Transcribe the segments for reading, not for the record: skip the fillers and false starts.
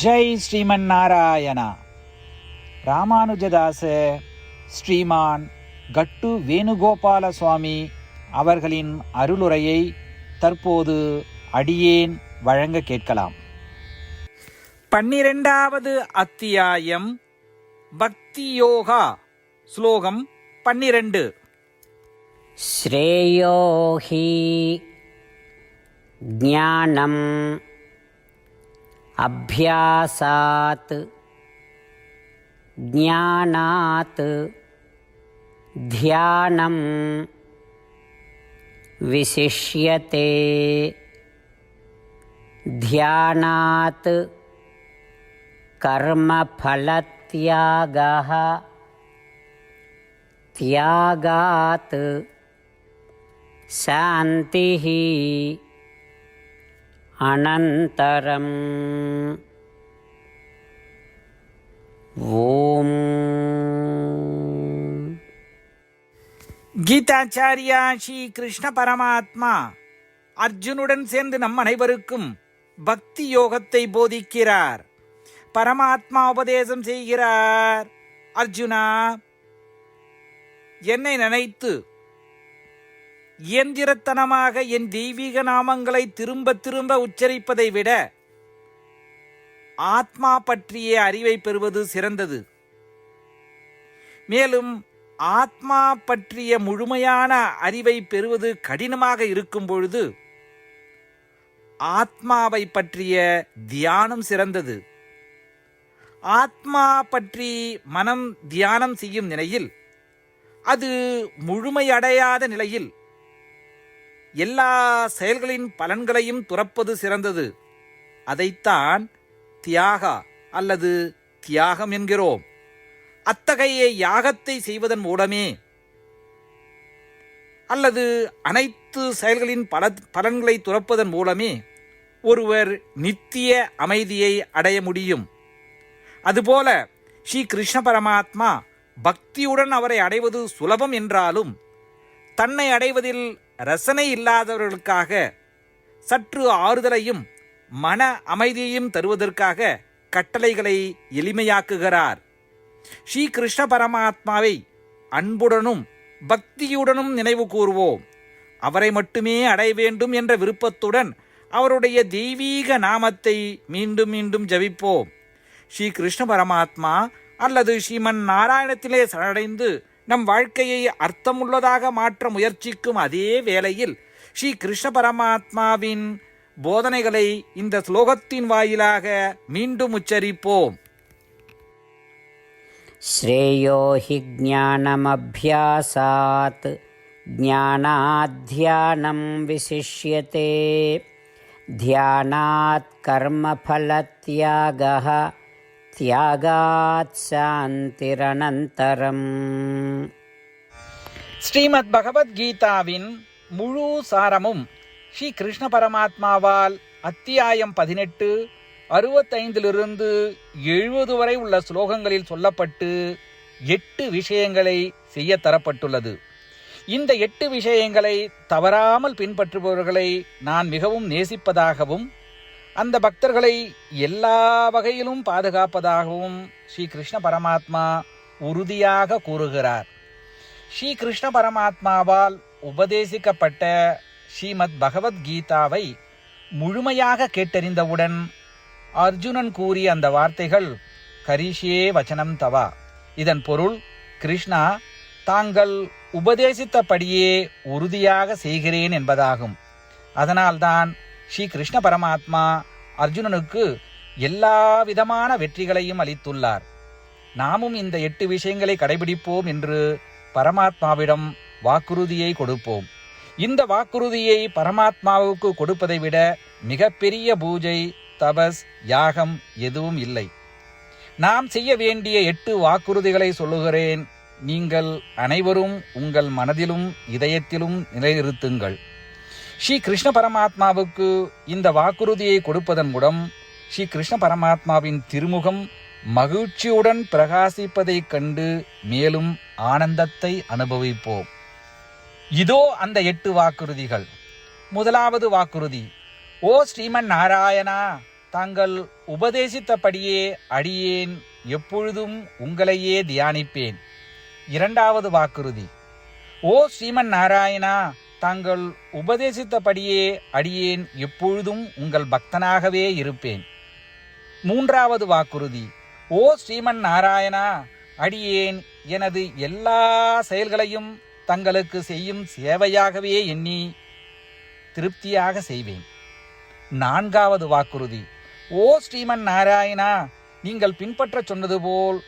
ஜெய் ஸ்ரீமன் நாராயணா. ராமானுஜதாச ஸ்ரீமான் கட்டு வேணுகோபால சுவாமி அவர்களின் அருளுரையை தற்போது அடியேன் வழங்க கேட்கலாம். 12வது அத்தியாயம் பக்தி யோகா. ஸ்லோகம் 12. ஸ்ரேயோஹி ஞானம் அப்யாசாத் ஞானாத் தியானம் விசிஷ்யதே தியானாத் கர்மஃலத்யாகः தியாகாத் சாந்திः அனந்தரம். ஓம். கீதாச்சாரியா ஸ்ரீ கிருஷ்ண பரமாத்மா அர்ஜுனுடன் சேர்ந்து நம் அனைவருக்கும் பக்தி யோகத்தை போதிக்கிறார். பரமாத்மா உபதேசம் செய்கிறார். அர்ஜுனா, என்னை நினைத்து இயந்திரத்தனமாக என் தெய்வீக நாமங்களை திரும்ப திரும்ப உச்சரிப்பதை விட ஆத்மா பற்றிய அறிவை பெறுவது சிறந்தது. மேலும் ஆத்மா பற்றிய முழுமையான அறிவை பெறுவது கடினமாக இருக்கும் பொழுது ஆத்மாவை பற்றிய தியானம் சிறந்தது. ஆத்மா பற்றி மனம் தியானம் செய்யும் நிலையில் அது முழுமையடையாத நிலையில் எல்லா செயல்களின் பலன்களையும் துறப்பது சிறந்தது. அதைத்தான் தியாகா அல்லது தியாகம் என்கிறோம். அத்தகைய யாகத்தை செய்வதன் மூலமே அல்லது அனைத்து செயல்களின் பலன்களை துறப்பதன் மூலமே ஒருவர் நித்திய அமைதியை அடைய முடியும். அதுபோல ஸ்ரீ கிருஷ்ண பரமாத்மா பக்தியுடன் அவரை அடைவது சுலபம் என்றாலும் தன்னை அடைவதில் ரசனை இல்லாதவர்களுக்காக சற்று ஆறுதலையும் மன அமைதியையும் தருவதற்காக கட்டளைகளை எளிமையாக்குகிறார். ஸ்ரீ கிருஷ்ண பரமாத்மாவை அன்புடனும் பக்தியுடனும் நினைவு கூறுவோம். அவரை மட்டுமே அடைய வேண்டும் என்ற விருப்பத்துடன் அவருடைய தெய்வீக நாமத்தை மீண்டும் மீண்டும் ஜபிப்போம். ஸ்ரீ கிருஷ்ண பரமாத்மா அல்லது ஸ்ரீமன் நாராயணத்திலே சரணடைந்து நம் வாழ்க்கையை அர்த்தமுள்ளதாக மாற்ற முயற்சிக்கும் அதே வேளையில் ஸ்ரீ கிருஷ்ண பரமாத்மாவின் போதனைகளை இந்த ஸ்லோகத்தின் வாயிலாக மீண்டும் உச்சரிப்போம். ஸ்ரேயோஹி ஞானமப்யாசாத் ஞானாத்யானம் விசிஷ்யதே தியானாத் கர்மஃலத்யாகः தியாகாத் சாந்திரனந்தரம். ஸ்ரீமத் பகவத்கீதாவின் முழு சாரமும் ஸ்ரீ கிருஷ்ண பரமாத்மாவால் அத்தியாயம் 18 65 70 வரை உள்ள ஸ்லோகங்களில் சொல்லப்பட்டு 8 விஷயங்களை செய்ய தரப்பட்டுள்ளது. இந்த 8 விஷயங்களை தவறாமல் பின்பற்றுபவர்களை நான் மிகவும் நேசிப்பதாகவும் அந்த பக்தர்களை எல்லா வகையிலும் பாதுகாப்பதாகவும் ஸ்ரீ கிருஷ்ண பரமாத்மா உறுதியாக கூறுகிறார். ஸ்ரீ கிருஷ்ண பரமாத்மாவால் உபதேசிக்கப்பட்ட ஸ்ரீமத் பகவத்கீதாவை முழுமையாக கேட்டறிந்தவுடன் அர்ஜுனன் கூறிய அந்த வார்த்தைகள் கரிஷ்யே வச்சனம் தவா. இதன் பொருள், கிருஷ்ணா, தாங்கள் உபதேசித்தபடியே உறுதியாக செய்கிறேன் என்பதாகும். அதனால்தான் ஸ்ரீ கிருஷ்ண பரமாத்மா அர்ஜுனனுக்கு எல்லா விதமான வெற்றிகளையும் அளித்துள்ளார். நாமும் இந்த 8 விஷயங்களை கடைபிடிப்போம் என்று பரமாத்மாவிடம் வாக்குறுதியை கொடுப்போம். இந்த வாக்குறுதியை பரமாத்மாவுக்கு கொடுப்பதை விட மிகப்பெரிய பூஜை, தபஸ், யாகம் எதுவும் இல்லை. நாம் செய்ய வேண்டிய 8 வாக்குறுதிகளை சொல்லுகிறேன். நீங்கள் அனைவரும் உங்கள் மனதிலும் இதயத்திலும் நிலைநிறுத்துங்கள். ஸ்ரீ கிருஷ்ண பரமாத்மாவுக்கு இந்த வாக்குறுதியை கொடுப்பதன் மூலம் ஸ்ரீ கிருஷ்ண பரமாத்மாவின் திருமுகம் மகிழ்ச்சியுடன் பிரகாசிப்பதைக் கண்டு மேலும் ஆனந்தத்தை அனுபவிப்போம். இதோ அந்த 8 வாக்குறுதிகள். முதலாவது வாக்குறுதி: ஓ ஸ்ரீமன் நாராயணா, தாங்கள் உபதேசித்தபடியே அடியேன் எப்பொழுதும் உங்களையே தியானிப்பேன். இரண்டாவது வாக்குறுதி: ஓ ஸ்ரீமன் நாராயணா, தாங்கள் உபதேசித்தபடியே அடியேன் எப்பொழுதும் உங்கள் பக்தனாகவே இருப்பேன். மூன்றாவது வாக்குறுதி: ஓ ஸ்ரீமன் நாராயணா, அடியேன் எனது எல்லா செயல்களையும் தங்களுக்கு செய்யும் சேவையாகவே எண்ணி திருப்தியாக செய்வேன். நான்காவது வாக்குறுதி: ஓ ஸ்ரீமன் நாராயணா, நீங்கள் பின்பற்ற சொன்னது போல்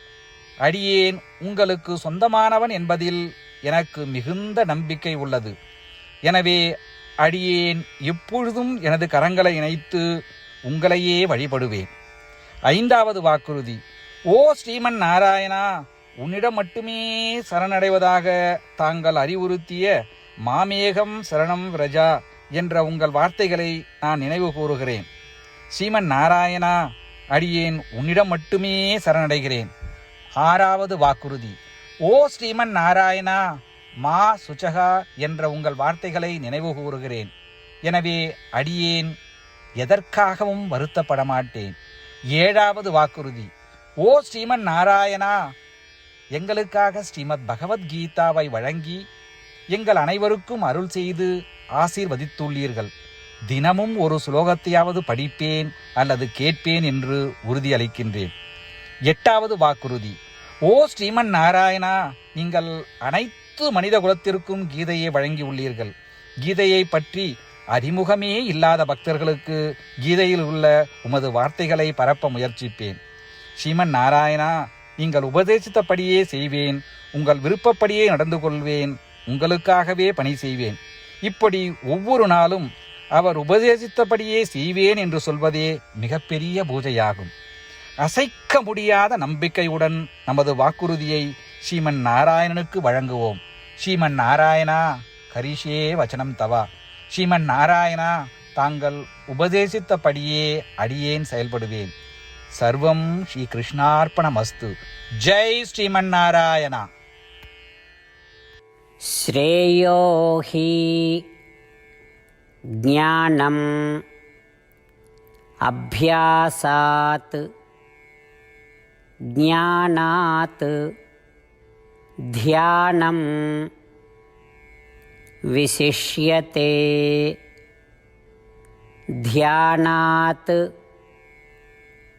அடியேன் உங்களுக்கு சொந்தமானவன் என்பதில் எனக்கு மிகுந்த நம்பிக்கை உள்ளது. எனவே அடியேன் எப்பொழுதும் எனது கரங்களை இணைத்து உங்களையே வழிபடுவேன். ஐந்தாவது வாக்குறுதி: ஓ ஸ்ரீமன் நாராயணா, உன்னிடம் மட்டுமே சரணடைவதாக தாங்கள் அறிவுறுத்திய மாமேகம் சரணம் விரஜா என்ற உங்கள் வார்த்தைகளை நான் நினைவு கூறுகிறேன். ஸ்ரீமன் நாராயணா, அடியேன் உன்னிடம் மட்டுமே சரணடைகிறேன். ஆறாவது வாக்குறுதி: ஓ ஸ்ரீமன் நாராயணா, மா சுச்சகா என்ற உங்கள் வார்த்தைகளை நினைவு கூறுகிறேன். எனவே அடியேன் எதற்காகவும் வருத்தப்பட மாட்டேன். ஏழாவது வாக்குறுதி: ஓ ஸ்ரீமன் நாராயணா, எங்களுக்காக ஸ்ரீமத் பகவத்கீதாவை வழங்கி எங்கள் அனைவருக்கும் அருள் செய்து ஆசீர்வதித்துள்ளீர்கள். தினமும் ஒரு ஸ்லோகத்தையாவது படிப்பேன் அல்லது கேட்பேன் என்று உறுதியளிக்கின்றேன். எட்டாவது வாக்குறுதி: ஓ ஸ்ரீமன் நாராயணா, நீங்கள் அனைத்து மனித குலத்திற்கும் கீதையை வழங்கியுள்ளீர்கள். கீதையை பற்றி அறிமுகமே இல்லாத பக்தர்களுக்கு கீதையில் உள்ள உமது வார்த்தைகளை பரப்ப முயற்சிப்பேன். ஸ்ரீமன் நாராயணா, நீங்கள் உபதேசித்தபடியே செய்வேன். உங்கள் விருப்பப்படியே நடந்து கொள்வேன். உங்களுக்காகவே பணி செய்வேன். இப்படி ஒவ்வொரு நாளும் அவர் உபதேசித்தபடியே செய்வேன் என்று சொல்வதே மிகப்பெரிய பூஜையாகும். அசைக்க முடியாத நம்பிக்கையுடன் நமது வாக்குறுதியை ஸ்ரீமன் நாராயணனுக்கு வழங்குவோம். ஸ்ரீமன் நாராயணா, கரிஷே வச்சனம் தவா. ஸ்ரீமன் நாராயணா, தாங்கள் உபதேசித்தபடியே அடியேன் செயல்படுவேன். சர்வம் ஸ்ரீ கிருஷ்ணார்ப்பணமஸ்து. ஜெய் ஸ்ரீமன் நாராயணா. ஸ்ரேயோ ஹி ஞானம் அப்யாசாத் ஞானாத் தியானம் விசிஷ்யதே தியானாத்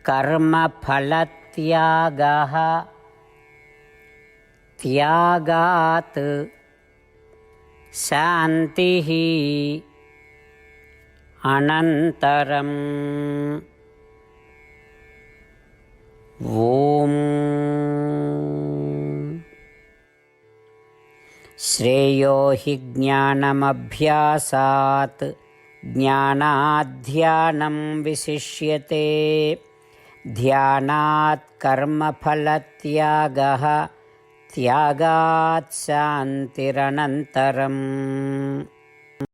கர்மஃலத்யாகः தியாகாத் சாந்திः அனந்தரம். ஓம் ஸ்ரேயோ ஹி ஞானமப்யாசாத் ஞானாத்யானம் விசிஷ்யதே தியானாத் கர்மஃலத்யாகः தியாகாத் சாந்திரனந்தரம்.